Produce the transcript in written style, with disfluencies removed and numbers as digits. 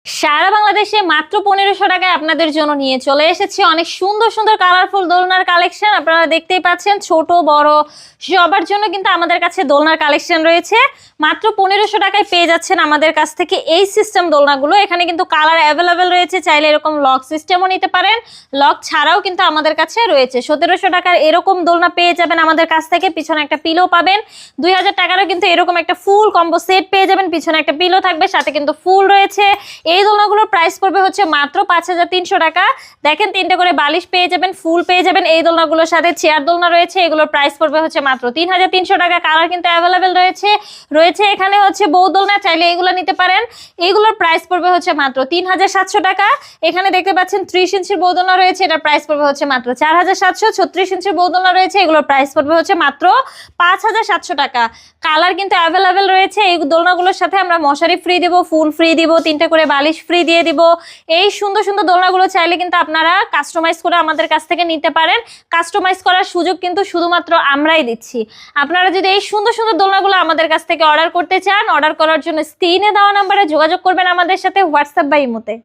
সারা বাংলাদেশে মাত্র 1500 টাকায় আপনাদের জন্য নিয়ে চলে এসেছি অনেক সুন্দর সুন্দর কালারফুল দোলনার কালেকশন। আপনারা দেখতেই পাচ্ছেন ছোট বড় সবার জন্য কিন্তু আমাদের কাছে দোলনার কালেকশন রয়েছে। মাত্র 1500 টাকায় পেয়ে যাচ্ছেন আমাদের কাছ থেকে এই সিস্টেম দোলনাগুলো। এখানে কিন্তু কালার অ্যাভেলেবেল রয়েছে, চাইলে এরকম লক সিস্টেমও নিতে পারেন, লক ছাড়াও কিন্তু আমাদের কাছে রয়েছে। 1700 টাকার এরকম দোলনা পেয়ে যাবেন আমাদের কাছ থেকে, পিছনে একটা পিলো পাবেন। 2000 টাকারও কিন্তু এরকম একটা ফুল কম্বো সেট পেয়ে যাবেন, পিছনে একটা পিলো থাকবে, সাথে কিন্তু ফুল রয়েছে। এই দোলনাগুলোর প্রাইস পড়বে হচ্ছে মাত্র 5300 টাকা। দেখেন 3টে করে বালিশ পেয়ে যাবেন, ফুল পেয়ে যাবেন। এই দোলনাগুলোর সাথে চেয়ার দোলনা রয়েছে, এগুলোর প্রাইস পড়বে হচ্ছে মাত্র 3300 টাকা। কালার কিন্তু অ্যাভেলেবেল রয়েছে। এখানে হচ্ছে বউ দোলনা, চাইলে এগুলো নিতে পারেন। এগুলোর প্রাইস পড়বে হচ্ছে মাত্র 3700 টাকা। এখানে দেখতে পাচ্ছেন 30 ইঞ্চির বউ দোলনা রয়েছে, এটার প্রাইস পড়বে হচ্ছে মাত্র 4700। 36 ইঞ্চির বউ দোলনা রয়েছে, এগুলোর প্রাইস পড়বে হচ্ছে মাত্র 5700 টাকা। কালার কিন্তু অ্যাভেলেবেল রয়েছে। এই দোলনাগুলোর সাথে আমরা মশারি ফ্রি দিব, ফুল ফ্রি দিব, 3টে করে বালিশ ফ্রি দিয়ে দিব। এই সুন্দর সুন্দর দোলনাগুলো চাইলে কিন্তু আপনারা কাস্টমাইজ করে আমাদের কাছ থেকে নিতে পারেন। কাস্টমাইজ করার সুযোগ কিন্তু শুধুমাত্র আমরাই দিচ্ছি। আপনারা যদি এই সুন্দর সুন্দর দোলনাগুলো আমাদের কাছ থেকে অর্ডার করতে চান, অর্ডার করার জন্য স্ক্রিনে দেওয়া নাম্বারে যোগাযোগ করবেন আমাদের সাথে, হোয়াটসঅ্যাপ বা ইমোতে।